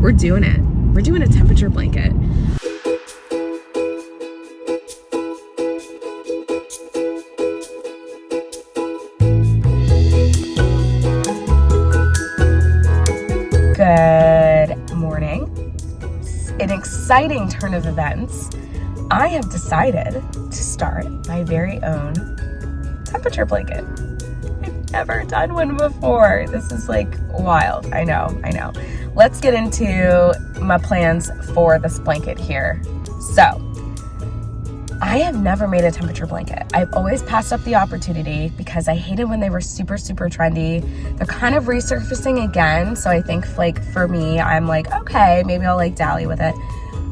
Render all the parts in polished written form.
We're doing it. We're doing a temperature blanket. Good morning. An exciting turn of events. I have decided to start my very own temperature blanket. I've never done one before. This is like wild. I know. Let's get into my plans for this blanket here. So, I have never made a temperature blanket. I've always passed up the opportunity because I hated when they were super, super trendy. They're kind of resurfacing again. So I think like for me, I'm like, okay, maybe I'll like dally with it.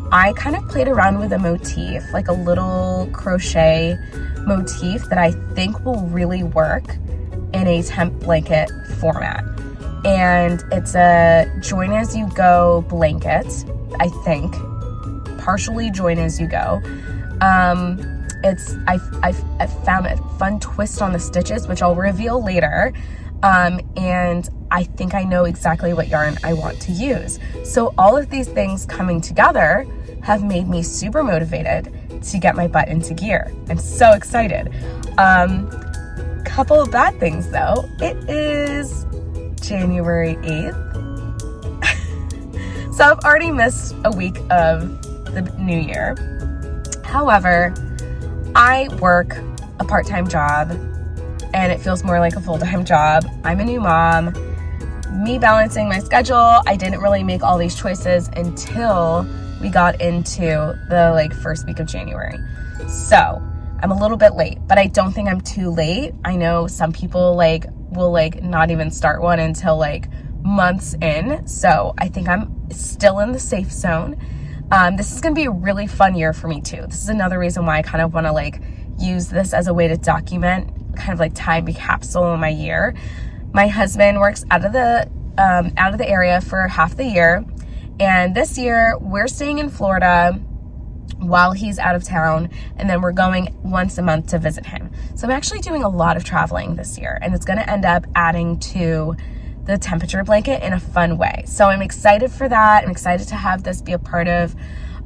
I kind of played around with a motif, like a little crochet motif that I think will really work in a temp blanket format. And it's a join as you go blanket, I think, partially join as you go. I found a fun twist on the stitches, which I'll reveal later. And I think I know exactly what yarn I want to use. So all of these things coming together have made me super motivated to get my butt into gear. I'm so excited. Couple of bad things though. It is January 8th. So I've already missed a week of the new year. However, I work a part-time job and it feels more like a full-time job. I'm a new mom. Me balancing my schedule, I didn't really make all these choices until we got into the first week of January. So I'm a little bit late, but I don't think I'm too late. I know some people will not even start one until months in. So I think I'm still in the safe zone. This is going to be a really fun year for me too. This is another reason why I kind of want to use this as a way to document kind of time capsule in my year. My husband works out of the area for half the year. And this year we're staying in Florida while he's out of town. And then we're going once a month to visit him. So I'm actually doing a lot of traveling this year, and it's going to end up adding to the temperature blanket in a fun way. So I'm excited for that. I'm excited to have this be a part of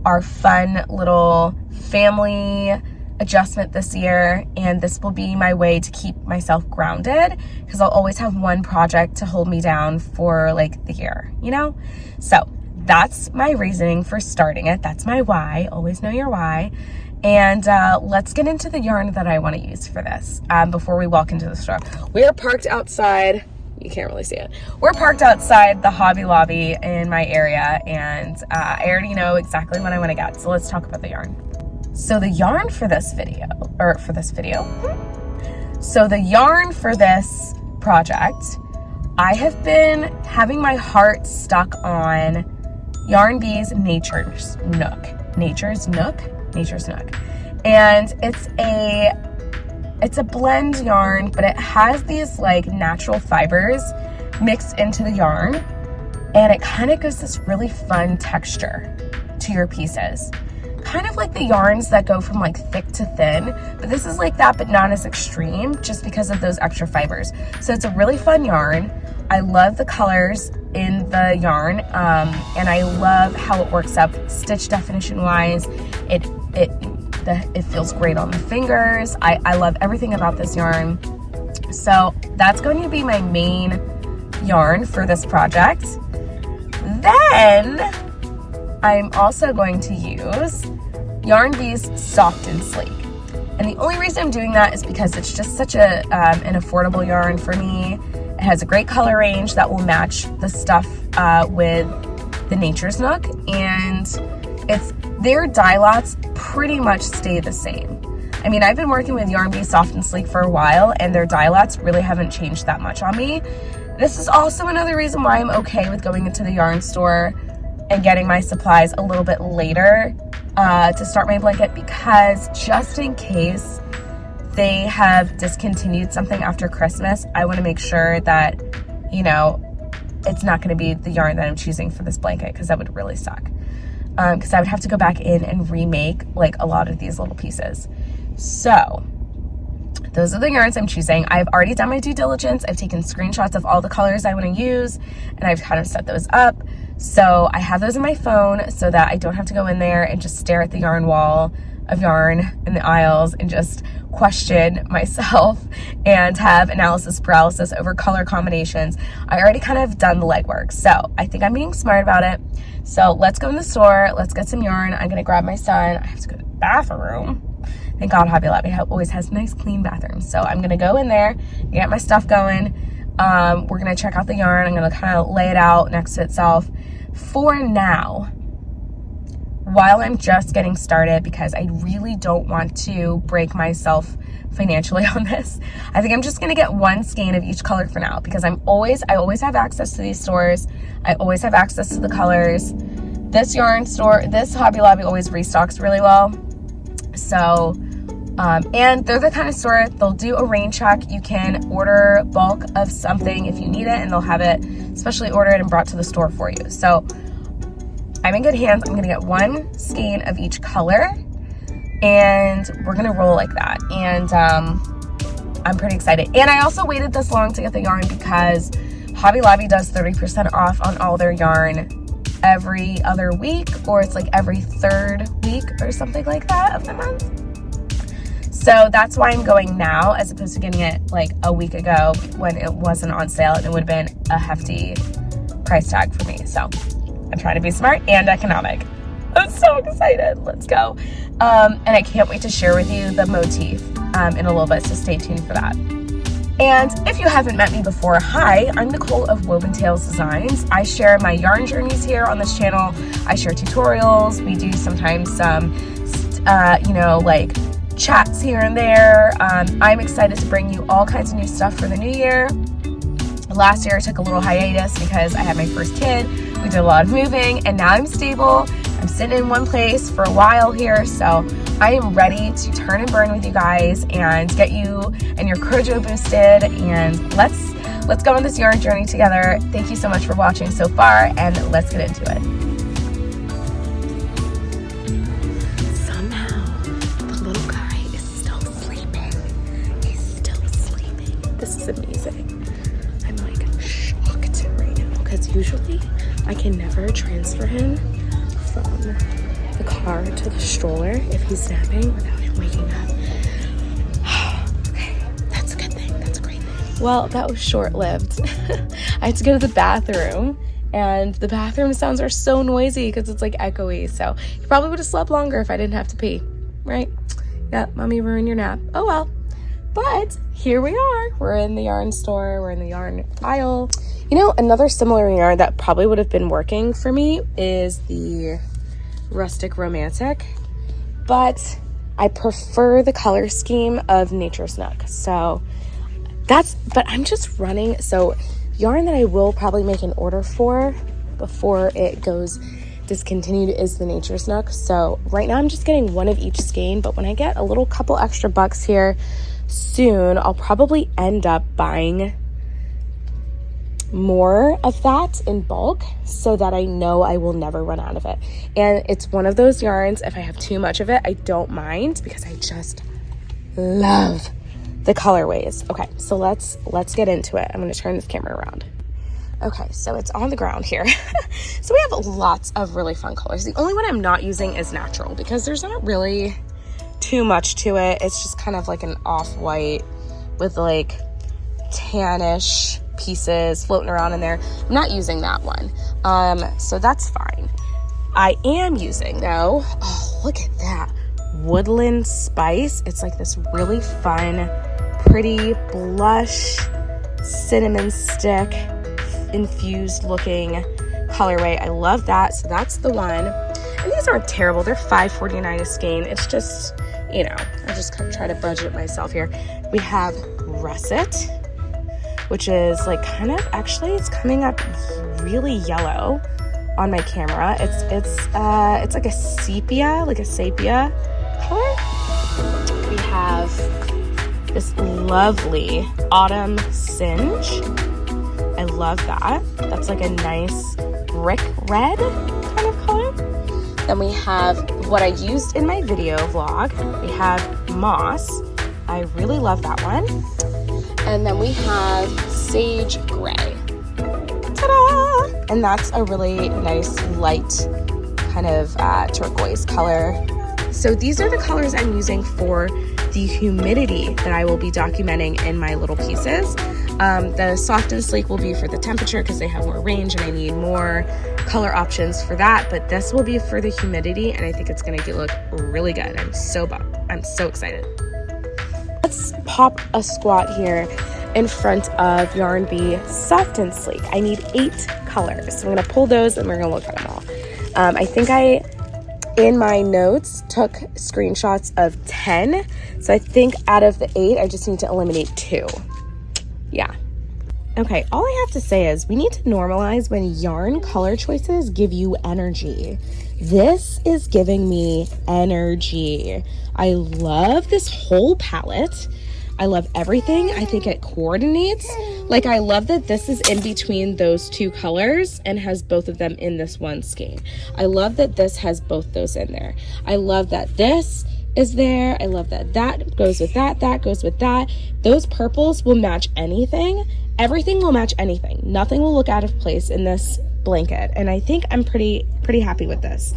our fun little family adjustment this year. And this will be my way to keep myself grounded because I'll always have one project to hold me down for the year, So that's my reasoning for starting it. That's my why. Always know your why. And let's get into the yarn that I want to use for this before we walk into the store. We are parked outside. You can't really see it. We're parked outside the Hobby Lobby in my area, and I already know exactly what I want to get. So let's talk about the yarn. So the yarn for this project, I have been having my heart stuck on Yarn Bee's Nature's Nook. And it's a blend yarn, but it has these natural fibers mixed into the yarn, and it kind of gives this really fun texture to your pieces. Kind of like the yarns that go from thick to thin, but this is like that, but not as extreme just because of those extra fibers. So it's a really fun yarn. I love the colors in the yarn, and I love how it works up stitch definition wise. It feels great on the fingers. I love everything about this yarn. So that's going to be my main yarn for this project. Then I'm also going to use Yarn Bee's Soft and Sleek. And the only reason I'm doing that is because it's just such an affordable yarn for me. It has a great color range that will match the stuff with the Nature's Nook, and their dye lots pretty much stay the same. I mean, I've been working with Yarn Bee Soft and Sleek for a while, and their dye lots really haven't changed that much on me. This is also another reason why I'm okay with going into the yarn store and getting my supplies a little bit later to start my blanket, because just in case they have discontinued something after Christmas, I want to make sure that, it's not going to be the yarn that I'm choosing for this blanket, because that would really suck. Because I would have to go back in and remake a lot of these little pieces. So those are the yarns I'm choosing. I've already done my due diligence. I've taken screenshots of all the colors I want to use, and I've kind of set those up. So I have those in my phone so that I don't have to go in there and just stare at the yarn wall of yarn in the aisles and just question myself and have analysis paralysis over color combinations. I already kind of done the legwork, so I think I'm being smart about it. So let's go in the store, let's get some yarn. I'm gonna grab my son. I have to go to the bathroom. Thank God Hobby Lobby always has nice clean bathrooms. So I'm gonna go in there, get my stuff going. We're gonna check out the yarn. I'm gonna kind of lay it out next to itself for now, while I'm just getting started, because I really don't want to break myself financially on this. I think I'm just gonna get one skein of each color for now, because I always have access to these stores. I always have access to the colors. This yarn store, this Hobby Lobby always restocks really well. So, and they're the kind of store, they'll do a rain check. You can order bulk of something if you need it, and they'll have it specially ordered and brought to the store for you. So I'm in good hands. I'm gonna get one skein of each color, and we're gonna roll like that. And I'm pretty excited. And I also waited this long to get the yarn because Hobby Lobby does 30% off on all their yarn every other week, or it's like every third week or something like that of the month. So that's why I'm going now, as opposed to getting it like a week ago when it wasn't on sale, and it would have been a hefty price tag for me. So I'm trying to be smart and economic. I'm so excited. Let's go. And I can't wait to share with you the motif in a little bit, so stay tuned for that. And if you haven't met me before, hi, I'm Nicole of Woven Tales Designs. I share my yarn journeys here on this channel. I share tutorials. We do sometimes some, like chats here and there. I'm excited to bring you all kinds of new stuff for the new year. Last year I took a little hiatus because I had my first kid. We did a lot of moving, and now I'm stable. I'm sitting in one place for a while here, so I am ready to turn and burn with you guys and get you and your crochet boosted, and let's go on this yarn journey together. Thank you so much for watching so far, and let's get into it. Somehow the little guy is still sleeping. He's still sleeping. This is amazing. I'm like shocked right now, because usually I can never transfer him from the car to the stroller if he's napping without him waking up. Okay, that's a good thing. That's a great thing. Well, that was short-lived. I had to go to the bathroom, and the bathroom sounds are so noisy because it's like echoey. So you probably would have slept longer if I didn't have to pee, right? Yeah, mommy ruined your nap. Oh well. But here we are. We're in the yarn store. We're in the yarn aisle. You know, another similar yarn that probably would have been working for me is the Rustic Romantic, but I prefer the color scheme of Nature's Nook. So but I'm just running. So yarn that I will probably make an order for before it goes discontinued is the Nature's Nook. So right now I'm just getting one of each skein, but when I get a little couple extra bucks here soon, I'll probably end up buying more of that in bulk so that I know I will never run out of it. And it's one of those yarns, if I have too much of it, I don't mind, because I just love the colorways. Okay, so let's get into it. I'm going to turn this camera around. Okay, so it's on the ground here. So we have lots of really fun colors. The only one I'm not using is natural, because there's not really too much to it. It's just kind of like an off-white with like tannish pieces floating around in there. I'm not using that one, so that's fine. I am using, though, oh, look at that, Woodland Spice. It's like this really fun, pretty blush cinnamon stick infused looking colorway. I love that. So that's the one. And these aren't terrible. They're $5.49 a skein. It's just, you know, I just kind of try to budget myself here. We have Russet, which is like kind of, actually it's coming up really yellow on my camera. It's like a sepia color. We have this lovely Autumn Singe. I love that. That's like a nice brick red kind of color. Then we have what I used in my video vlog. We have Moss. I really love that one. And then we have Sage Gray. Ta-da! And that's a really nice light kind of turquoise color. So these are the colors I'm using for the humidity that I will be documenting in my little pieces. The soft and sleek will be for the temperature because they have more range and I need more color options for that, but this will be for the humidity, and I think it's gonna look really good. I'm so excited. Let's pop a squat here in front of Yarn Bee Soft and Sleek. I need 8 colors. So I'm gonna pull those and we're gonna look at them all. I think in my notes, took screenshots of 10. So I think out of the 8, I just need to eliminate 2. Yeah. Okay, all I have to say is we need to normalize when yarn color choices give you energy. This is giving me energy. I love this whole palette. I love everything. I think it coordinates. Like, I love that this is in between those 2 colors and has both of them in this one skein. I love that this has both those in there. I love that this is there. I love that that goes with that, that goes with that. Those purples will match anything. Everything will match anything. Nothing will look out of place in this blanket. And I think I'm pretty happy with this.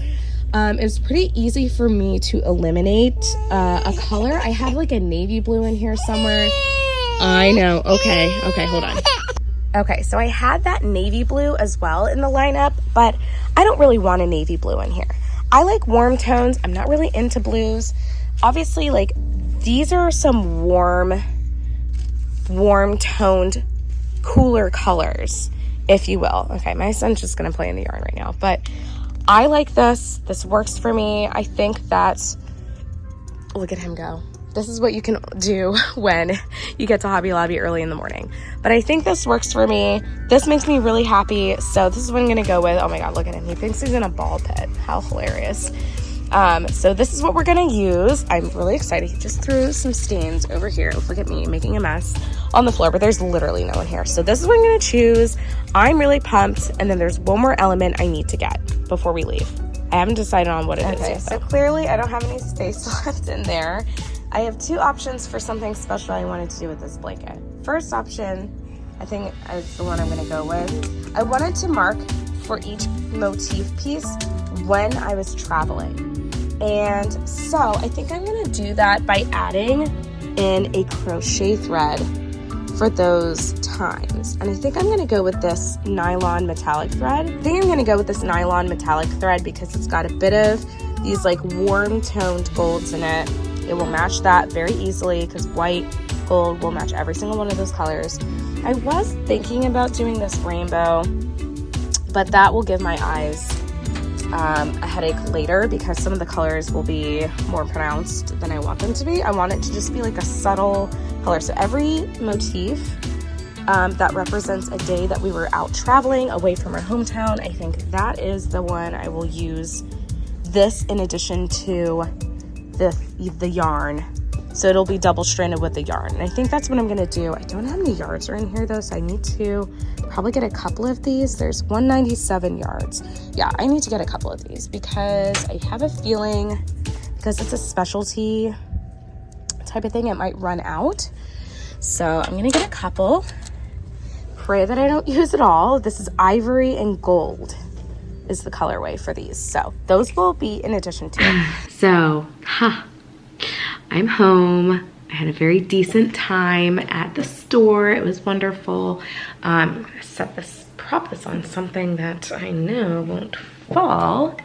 It's pretty easy for me to eliminate a color. I have like a navy blue in here somewhere. I know. Okay, hold on. Okay, so I had that navy blue as well in the lineup, but I don't really want a navy blue in here. I like warm tones. I'm not really into blues. Obviously, like, these are some warm toned, cooler colors, if you will. Okay, my son's just gonna play in the yarn right now, but I like this. This works for me. I think that, look at him go. This is what you can do when you get to Hobby Lobby early in the morning. But I think this works for me. This makes me really happy. So this is what I'm gonna go with. Oh my God, look at him. He thinks he's in a ball pit. How hilarious. So this is what we're gonna use. I'm really excited. He just threw some stains over here. Look at me making a mess on the floor, but there's literally no one here. So this is what I'm gonna choose. I'm really pumped. And then there's one more element I need to get before we leave. I haven't decided on what it is yet, so clearly I don't have any space left in there. I have 2 options for something special I wanted to do with this blanket. First option, I think is the one I'm gonna go with. I wanted to mark for each motif piece when I was traveling. And so I think I'm gonna do that by adding in a crochet thread for those times. And I think I'm gonna go with this nylon metallic thread. I think I'm gonna go with this nylon metallic thread because it's got a bit of these like warm toned golds in it. It will match that very easily because white, gold will match every single one of those colors. I was thinking about doing this rainbow, but that will give my eyes a headache later because some of the colors will be more pronounced than I want them to be. I want it to just be like a subtle color. So every motif that represents a day that we were out traveling away from our hometown, I think that is the one I will use this in addition to the yarn. So it'll be double stranded with the yarn. And I think that's what I'm gonna do. I don't know how many yards are in here though, so I need to probably get a couple of these. There's 197 yards. Yeah, I need to get a couple of these because I have a feeling, because it's a specialty type of thing, it might run out. So I'm gonna get a couple. Pray that I don't use it all. This is ivory and gold is the colorway for these. So those will be in addition to it. So, I'm home. I had a very decent time at the store. It was wonderful. I'm gonna prop this on something that I know won't fall.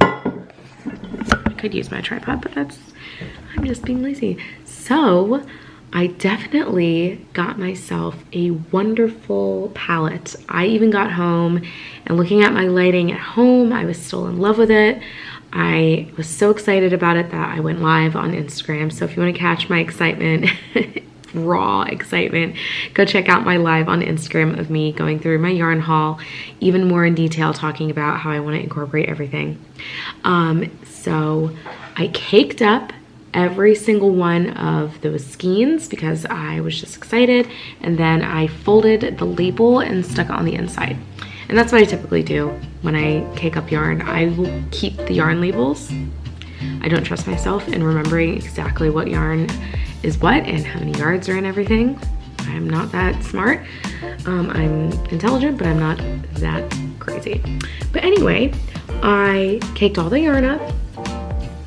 I could use my tripod, but I'm just being lazy. So I definitely got myself a wonderful palette. I even got home and looking at my lighting at home, I was still in love with it. I was so excited about it that I went live on Instagram. So if you want to catch my excitement, raw excitement, go check out my live on Instagram of me going through my yarn haul, even more in detail, talking about how I want to incorporate everything. So I caked up every single one of those skeins because I was just excited, and then I folded the label and stuck it on the inside. And that's what I typically do when I cake up yarn. I will keep the yarn labels. I don't trust myself in remembering exactly what yarn is what and how many yards are in everything. I'm not that smart. I'm intelligent, but I'm not that crazy. But anyway, I caked all the yarn up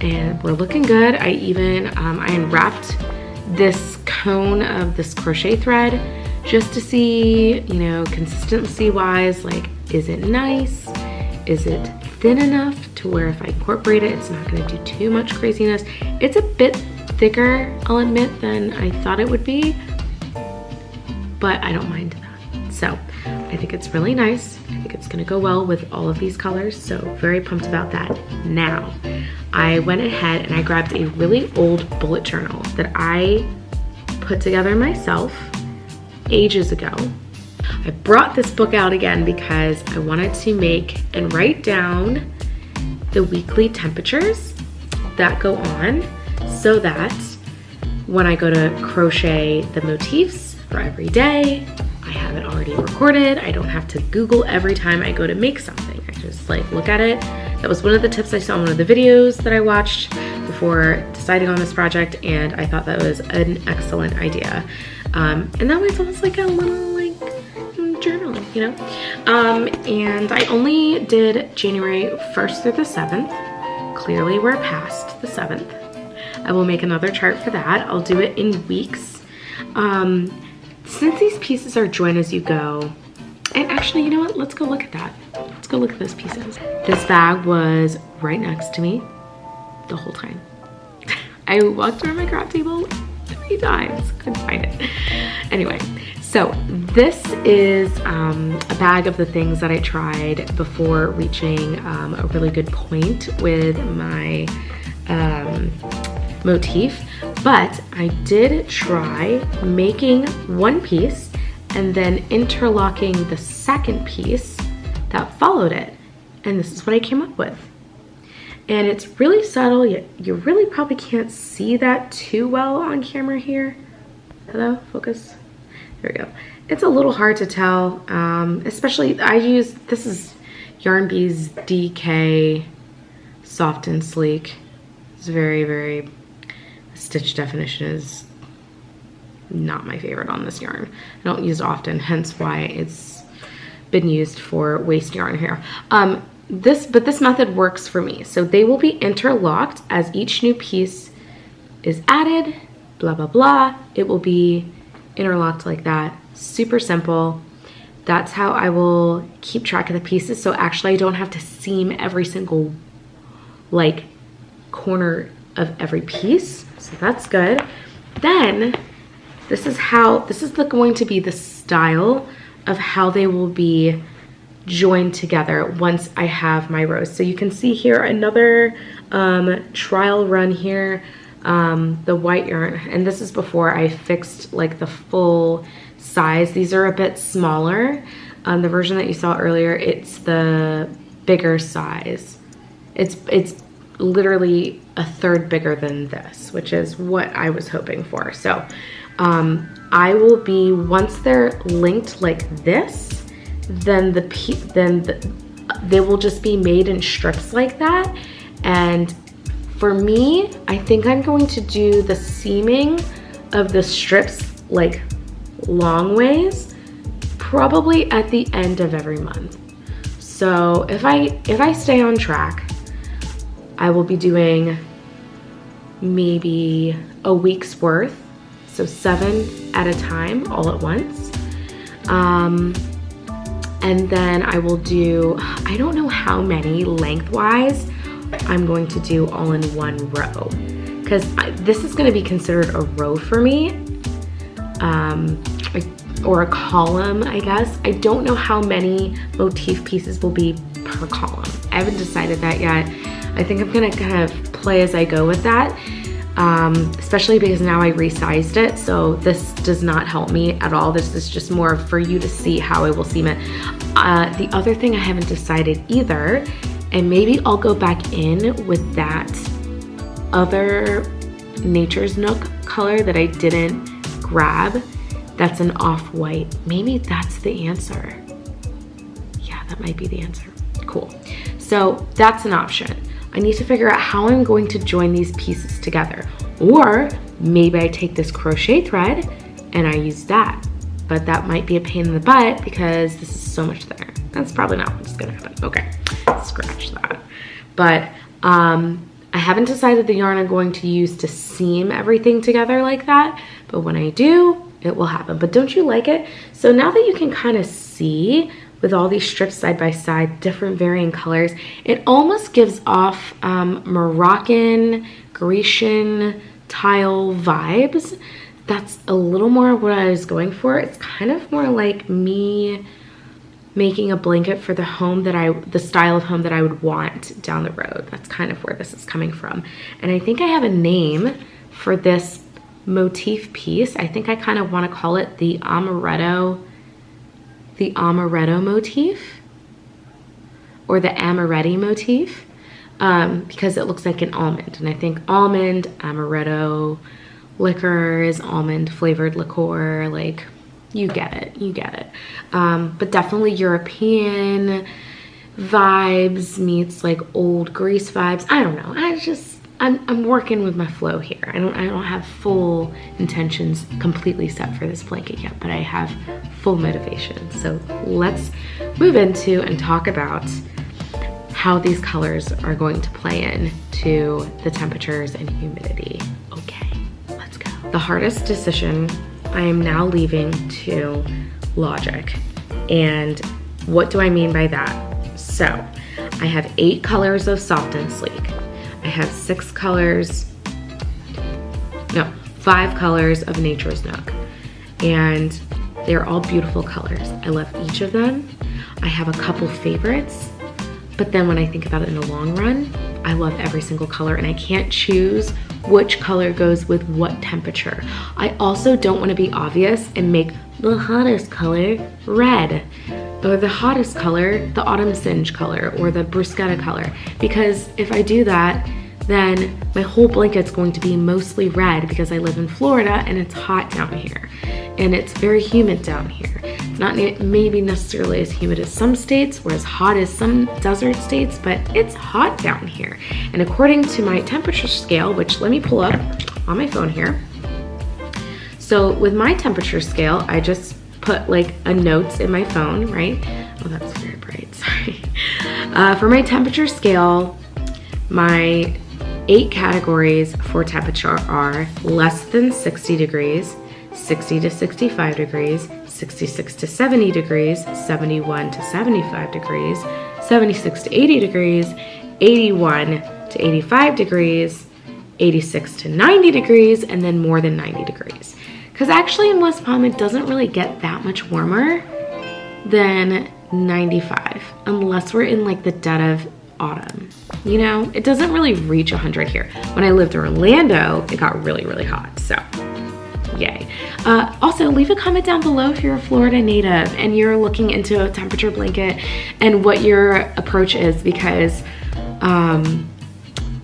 and we're looking good. I even, I unwrapped this cone of this crochet thread just to see, you know, consistency wise, like, is it nice? Is it thin enough to where if I incorporate it, it's not gonna do too much craziness? It's a bit thicker, I'll admit, than I thought it would be, but I don't mind that. So I think it's really nice. I think it's gonna go well with all of these colors, so very pumped about that. Now, I went ahead and I grabbed a really old bullet journal that I put together myself ages ago. I brought this book out again because I wanted to make and write down the weekly temperatures that go on so that when I go to crochet the motifs for every day, I have it already recorded. I don't have to Google every time I go to make something. I just like look at it. That was one of the tips I saw in one of the videos that I watched before deciding on this project, and I thought that was an excellent idea. And that way it's almost like a little like journal, you know? And I only did January 1st through the 7th. Clearly we're past the 7th. I will make another chart for that. I'll do it in weeks. Since these pieces are join as you go, and actually, you know what? Let's go look at that. Let's go look at those pieces. This bag was right next to me the whole time. I walked around my craft table 3 times, couldn't find it. Anyway, so this is a bag of the things that I tried before reaching a really good point with my motif, but I did try making one piece and then interlocking the second piece that followed it, and this is what I came up with. And it's really subtle. You really probably can't see that too well on camera here. Hello, focus. There we go. It's a little hard to tell, especially this is Yarn Bee's DK Soft and Sleek. It's very, very, stitch definition is not my favorite on this yarn. I don't use it often, hence why it's been used for waist yarn here. But this method works for me. So they will be interlocked as each new piece is added, blah, blah, blah. It will be interlocked like that. Super simple. That's how I will keep track of the pieces. So actually I don't have to seam every single like corner of every piece. So that's good. Then this is going to be the style of how they will be joined together once I have my rows. So you can see here another trial run here, the white yarn, and this is before I fixed like the full size. These are a bit smaller. The version that you saw earlier, it's the bigger size. It's literally a third bigger than this, which is what I was hoping for. So I will be, once they're linked like this, then they will just be made in strips like that. And for me, I think I'm going to do the seaming of the strips like long ways, probably at the end of every month. So if I stay on track, I will be doing maybe a week's worth, so 7 at a time, all at once. And then I will do, I don't know how many lengthwise I'm going to do all in one row, because this is going to be considered a row for me, or a column, I guess. I don't know how many motif pieces will be per column. I haven't decided that yet. I think I'm gonna kind of play as I go with that, especially because now I resized it, so this does not help me at all. This is just more for you to see how I will seam it. The other thing I haven't decided either, and maybe I'll go back in with that other Nature's Nook color that I didn't grab, that's an off-white. Maybe that's the answer. Yeah, that might be the answer. Cool. So that's an option. I need to figure out how I'm going to join these pieces together. Or maybe I take this crochet thread and I use that but that might be a pain in the butt because this is so much thinner. That's probably not what's gonna happen. Okay, scratch that. But I haven't decided the yarn I'm going to use to seam everything together like that, but when I do, it will happen. But don't you like it? So now that you can kind of see with all these strips side by side, different varying colors, it almost gives off Moroccan, Grecian tile vibes. That's a little more what I was going for. It's kind of more like me making a blanket for the home that the style of home that I would want down the road. That's kind of where this is coming from. And I think I have a name for this motif piece. I think I kind of want to call it the amaretto motif, or the amaretti motif, because it looks like an almond. And I think almond, amaretto, liquor is almond flavored liqueur, like, you get it, you get it. But definitely European vibes meets like old Greece vibes. I don't know. I'm working with my flow here. I don't have full intentions completely set for this blanket yet, but I have full motivation. So let's move into and talk about how these colors are going to play in to the temperatures and humidity. Okay, let's go. The hardest decision I am now leaving to logic. And what do I mean by that? So I have 8 colors of Soft and Sleek. I have 5 colors of Nature's Nook. And they're all beautiful colors. I love each of them. I have a couple favorites, but then when I think about it in the long run, I love every single color, and I can't choose which color goes with what temperature. I also don't want to be obvious and make the hottest color red, or the hottest color the autumn singe color, or the bruschetta color, because if I do that, then my whole blanket's going to be mostly red because I live in Florida and it's hot down here, and it's very humid down here. It's not maybe necessarily as humid as some states or as hot as some desert states, but it's hot down here. And according to my temperature scale, which let me pull up on my phone here. So with my temperature scale, I just put like a notes in my phone, right? Oh, that's very bright, sorry. For my temperature scale, my 8 categories for temperature are less than 60 degrees, 60 to 65 degrees, 66 to 70 degrees, 71 to 75 degrees, 76 to 80 degrees, 81 to 85 degrees, 86 to 90 degrees, and then more than 90 degrees. Because actually in West Palm, it doesn't really get that much warmer than 95, unless we're in like the dead of autumn. You know, it doesn't really reach 100 here. When I lived in Orlando, it got really, really hot, so yay. Also, leave a comment down below if you're a Florida native and you're looking into a temperature blanket and what your approach is, because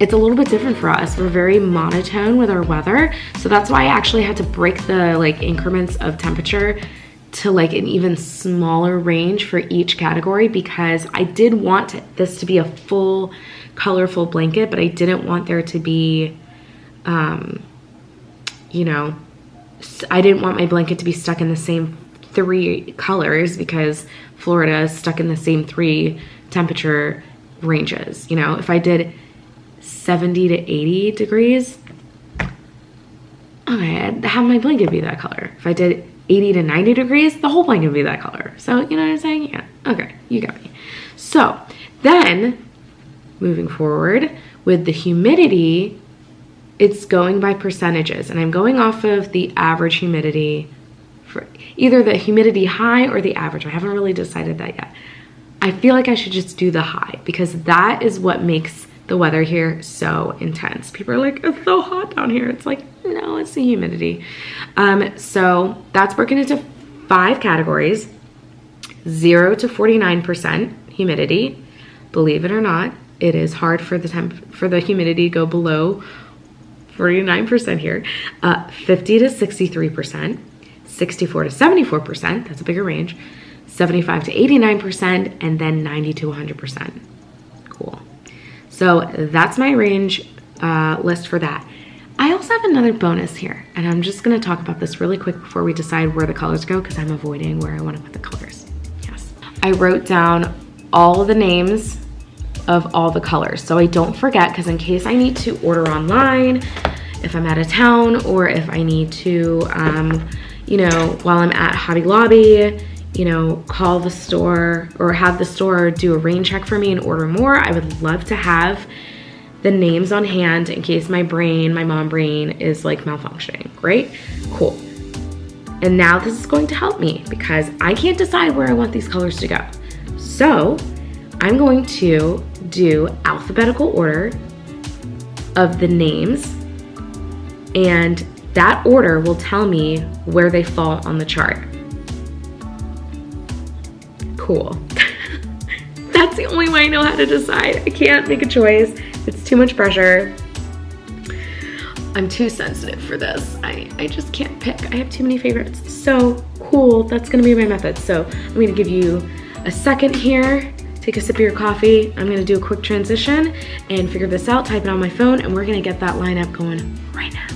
it's a little bit different for us. We're very monotone with our weather, so that's why I actually had to break the like increments of temperature to like an even smaller range for each category, because I did want this to be a full colorful blanket, but I didn't want there to be you know, I didn't want my blanket to be stuck in the same 3 colors, because Florida is stuck in the same 3 temperature ranges. You know, if I did 70 to 80 degrees, okay, I'd have my blanket be that color. If I did 80 to 90 degrees, the whole blanket would be that color. So, you know what I'm saying? Yeah, okay, you got me. So, then, moving forward, with the humidity, it's going by percentages, and I'm going off of the average humidity for either the humidity high or the average. I haven't really decided that yet. I feel like I should just do the high, because that is what makes the weather here so intense. People are like, it's so hot down here. It's like, no, it's the humidity. So that's broken into 5 categories: 0 to 49% humidity. Believe it or not, it is hard for the humidity to go below 49% here. 50 to 63%, 64 to 74%, that's a bigger range, 75 to 89%, and then 90 to 100%. Cool. So that's my range list for that. I I also have another bonus here, and I'm just gonna talk about this really quick before we decide where the colors go, because I'm avoiding where I wanna put the colors. Yes. I wrote down all the names of all the colors so I don't forget, because in case I need to order online, if I'm out of town, or if I need to, you know, while I'm at Hobby Lobby, you know, call the store or have the store do a rain check for me and order more. I would love to have the names on hand in case my mom brain is like malfunctioning, right? Cool. And now this is going to help me because I can't decide where I want these colors to go. So I'm going to do alphabetical order of the names, and that order will tell me where they fall on the chart. Cool. That's the only way I know how to decide. I can't make a choice. It's too much pressure. I'm too sensitive for this. I just can't pick. I have too many favorites. So cool. That's gonna be my method. So I'm gonna give you a second here. Take a sip of your coffee. I'm gonna do a quick transition and figure this out, type it on my phone, and we're gonna get that lineup going right now.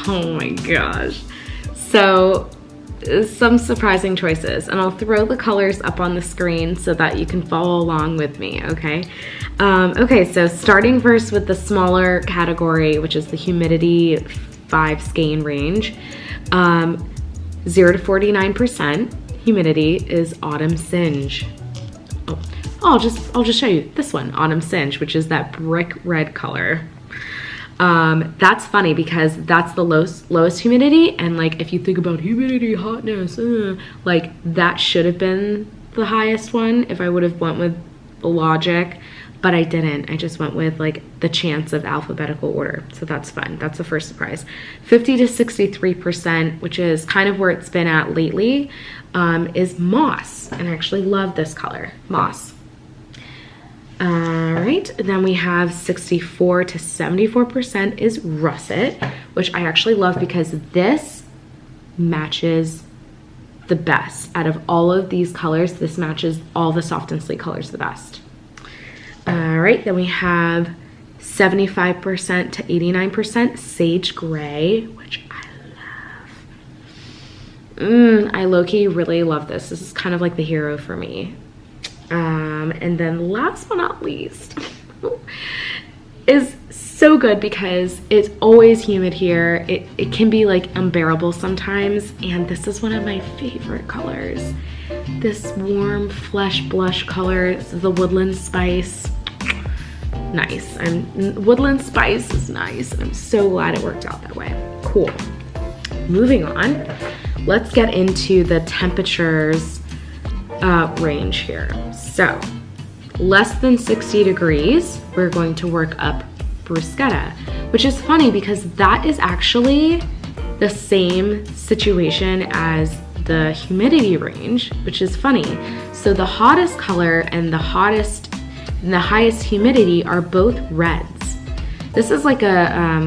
Oh my gosh. So some surprising choices, and I'll throw the colors up on the screen so that you can follow along with me, okay? Okay, so starting first with the smaller category, which is the humidity 5 skein range. 0 to 49% humidity is Autumn Singe. Oh, I'll just show you this one, Autumn Singe, which is that brick red color. That's funny because that's the lowest humidity, and like if you think about humidity, hotness, like that should have been the highest one if I would have went with the logic, but I didn't. I just went with like the chance of alphabetical order, so that's fun. That's the first surprise. 50 to 63%, which is kind of where it's been at lately, is moss, and I actually love this color, moss. All right, then we have 64 to 74% is russet, which I actually love because this matches the best. Out of all of these colors, this matches all the soft and sleek colors the best. All right, then we have 75% to 89% sage gray, which I love. I low-key really love this. This is kind of like the hero for me. And then last but not least is so good because it's always humid here. It can be like unbearable sometimes, and this is one of my favorite colors. This warm flesh blush color. This is the Woodland Spice. Nice. Woodland Spice is nice, and I'm so glad it worked out that way. Cool. Moving on, let's get into the temperatures range here. So less than 60 degrees, we're going to work up bruschetta, which is funny because that is actually the same situation as the humidity range, which is funny. So the hottest color and the highest humidity are both reds. This is like a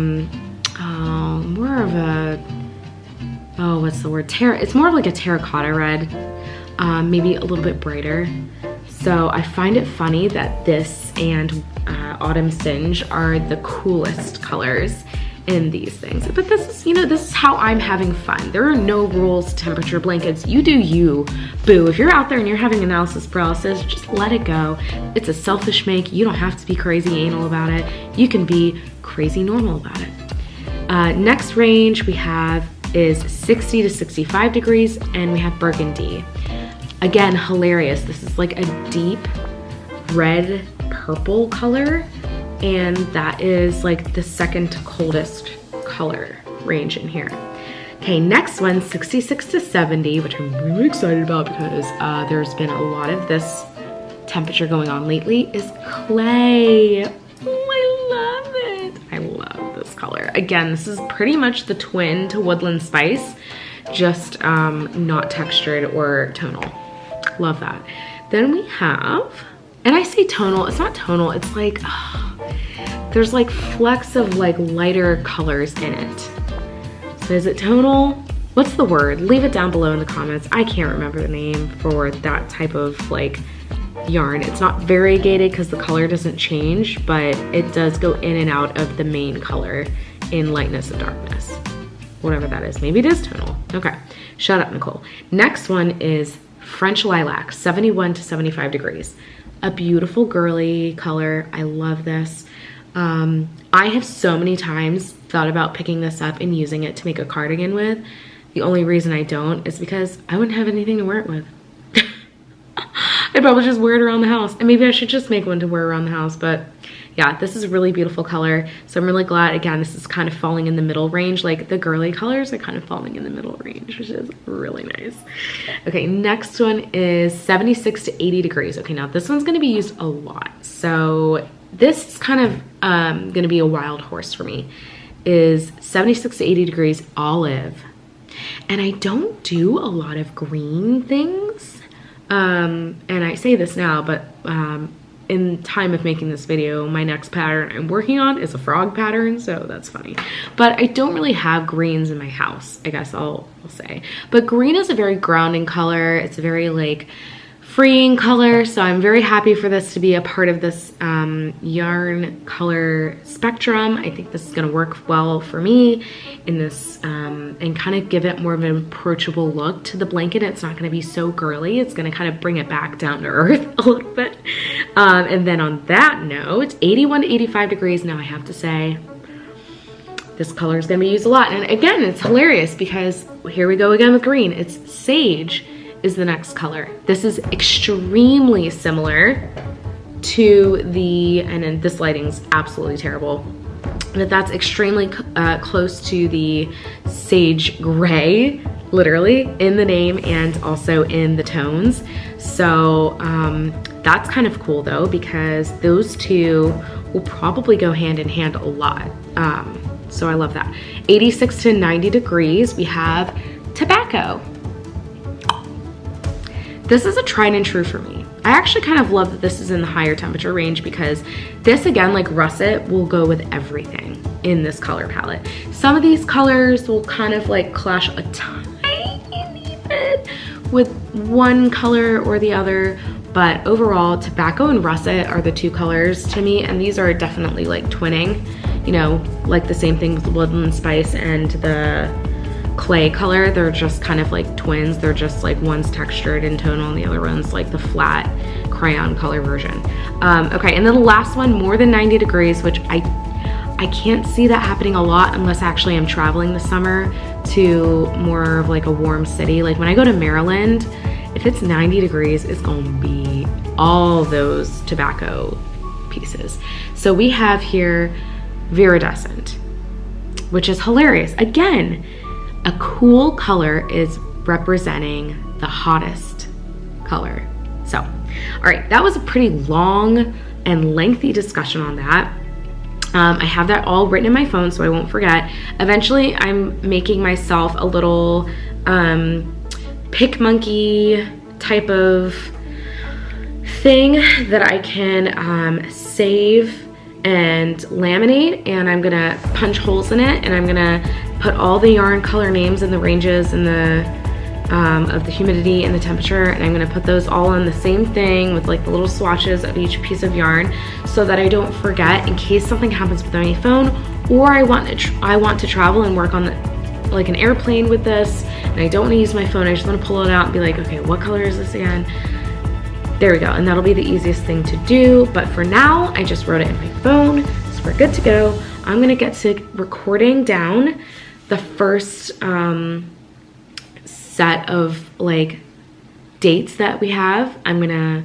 more of a, oh, what's the word? It's more of like a terracotta red, maybe a little bit brighter. So I find it funny that this and Autumn Singe are the coolest colors in these things. But this is, you know, this is how I'm having fun. There are no rules to temperature blankets. You do you, boo. If you're out there and you're having analysis paralysis, just let it go. It's a selfish make. You don't have to be crazy anal about it. You can be crazy normal about it. Next range we have is 60 to 65 degrees, and we have burgundy. Again, hilarious. This is like a deep red purple color, and that is like the second coldest color range in here. Okay, next one, 66 to 70, which I'm really excited about because there's been a lot of this temperature going on lately, is clay. Oh, I love it. I love this color. Again, this is pretty much the twin to Woodland Spice, just not textured or tonal. Love that. Then we have, and I say tonal, it's not tonal, it's like, there's like flecks of like lighter colors in it. So is it tonal? What's the word? Leave it down below in the comments. I can't remember the name for that type of like yarn. It's not variegated because the color doesn't change, but it does go in and out of the main color in lightness and darkness. Whatever that is. Maybe it is tonal. Okay. Shut up, Nicole. Next one is French Lilac, 71 to 75 degrees. A beautiful girly color. I love this. I have so many times thought about picking this up and using it to make a cardigan with. The only reason I don't is because I wouldn't have anything to wear it with. I'd probably just wear it around the house. And maybe I should just make one to wear around the house. But yeah, this is a really beautiful color. So I'm really glad, again, this is kind of falling in the middle range. Like the girly colors are kind of falling in the middle range, which is really nice. Okay, next one is 76 to 80 degrees. Okay, now this one's gonna be used a lot. So this is kind of gonna be a wild horse for me, is 76 to 80 degrees olive. And I don't do a lot of green things. And I say this now, but in time of making this video, my next pattern I'm working on is a frog pattern, so that's funny. But I don't really have greens in my house, I guess I'll say. But green is a very grounding color. It's a very like freeing color, so I'm very happy for this to be a part of this yarn color spectrum. I think this is going to work well for me in this and kind of give it more of an approachable look to the blanket. It's not going to be so girly. It's going to kind of bring it back down to earth a little bit. And then on that note, 81 to 85 degrees. Now I have to say, this color is going to be used a lot. And again, it's hilarious because here we go again with green. It's sage is the next color. This is extremely similar to the, and then this lighting's absolutely terrible, but that's extremely close to the sage gray, literally in the name and also in the tones. So that's kind of cool though, because those two will probably go hand in hand a lot. So I love that. 86 to 90 degrees, we have tobacco. This is a tried and true for me. I actually kind of love that this is in the higher temperature range because this, again, like russet, will go with everything in this color palette. Some of these colors will kind of like clash a tiny bit with one color or the other, but overall, tobacco and russet are the two colors to me, and these are definitely like twinning, you know, like the same thing with woodland spice and the clay color. They're just kind of like twins. They're just like one's textured in tonal and the other one's like the flat crayon color version. Okay, and then the last one, more than 90 degrees, which I can't see that happening a lot unless actually I'm traveling this summer to more of like a warm city. Like when I go to Maryland, if it's 90 degrees, it's gonna be all those tobacco pieces. So we have here Viridescent, which is hilarious. Again, a cool color is representing the hottest color. So, all right, that was a pretty long and lengthy discussion on that. I have that all written in my phone so I won't forget. Eventually, I'm making myself a little pick monkey type of thing that I can save and laminate, and I'm gonna punch holes in it, and I'm gonna put all the yarn color names and the ranges and the of the humidity and the temperature, and I'm gonna put those all on the same thing with like the little swatches of each piece of yarn so that I don't forget in case something happens with my phone, or I want to travel and work on like an airplane with this and I don't want to use my phone. I just want to pull it out and be like, okay, what color is this again? There we go, and that'll be the easiest thing to do. But for now, I just wrote it in my phone, so we're good to go. I'm gonna get to recording down the first set of like dates that we have. I'm gonna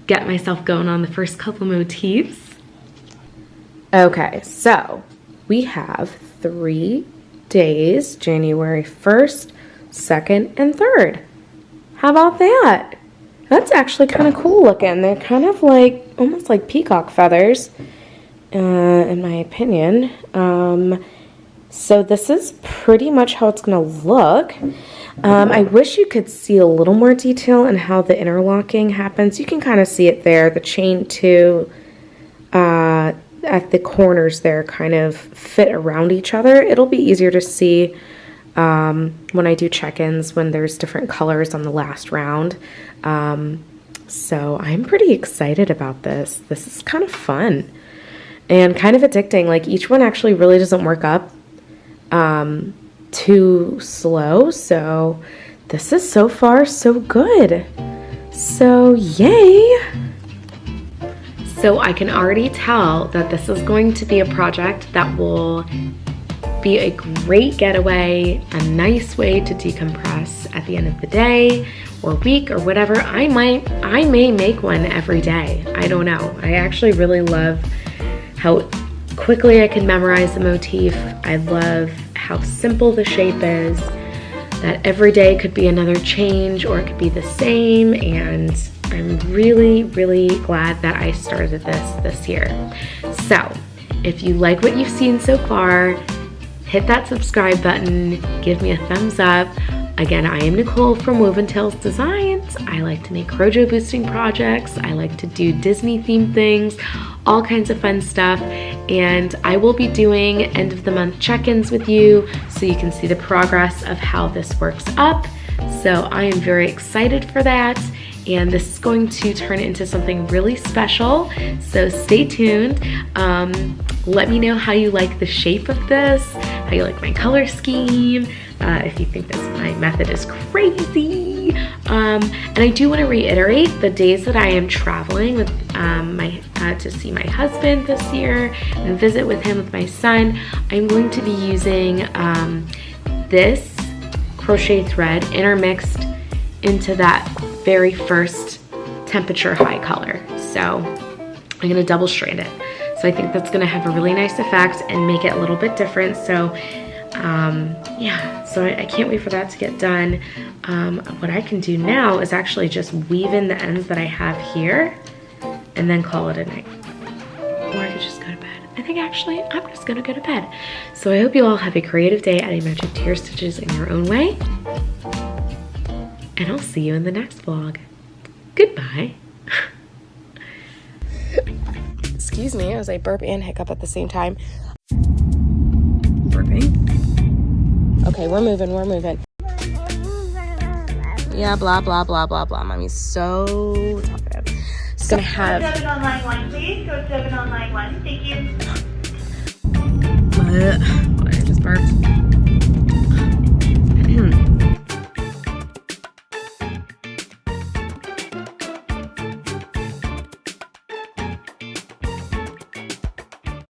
get myself going on the first couple motifs. Okay, so we have 3 days, January 1st, 2nd, and 3rd. How about that? That's actually kind of cool looking. They're kind of like, almost like peacock feathers, in my opinion. So this is pretty much how it's gonna look. I wish you could see a little more detail in how the interlocking happens. You can kind of see it there. The chain too, at the corners there kind of fit around each other. It'll be easier to see when I do check-ins when there's different colors on the last round. So I'm pretty excited about this. This is kind of fun and kind of addicting. Like each one actually really doesn't work up too slow. So this is so far so good. So yay. So I can already tell that this is going to be a project that will be a great getaway, a nice way to decompress at the end of the day or week or whatever. I may make one every day. I don't know. I actually really love how quickly I can memorize the motif. I love how simple the shape is, that every day could be another change or it could be the same, and I'm really, really glad that I started this year. So if you like what you've seen so far, hit that subscribe button, give me a thumbs up. Again, I am Nicole from Woven Tales Designs. I like to make crochet boosting projects. I like to do Disney themed things, all kinds of fun stuff. And I will be doing end of the month check-ins with you so you can see the progress of how this works up. So I am very excited for that. And this is going to turn into something really special. So stay tuned. Let me know how you like the shape of this, how you like my color scheme, if you think my method is crazy. And I do want to reiterate the days that I am traveling with to see my husband this year and visit with him with my son. I'm going to be using this crochet thread intermixed into that very first temperature high color. So I'm gonna double strand it. So I think that's gonna have a really nice effect and make it a little bit different. So yeah, so I can't wait for that to get done. What I can do now is actually just weave in the ends that I have here and then call it a night. Or I could just go to bed. I think actually I'm just gonna go to bed. So I hope you all have a creative day adding magic tear stitches in your own way. And I'll see you in the next vlog. Goodbye. Excuse me as I burp and hiccup at the same time. Burping. Okay, we're moving. Yeah, blah, blah, blah, blah, blah. Mommy's so talkative. Just gonna have... 7 on line 1, please. Go 7 on line 1. Thank you. I just burped.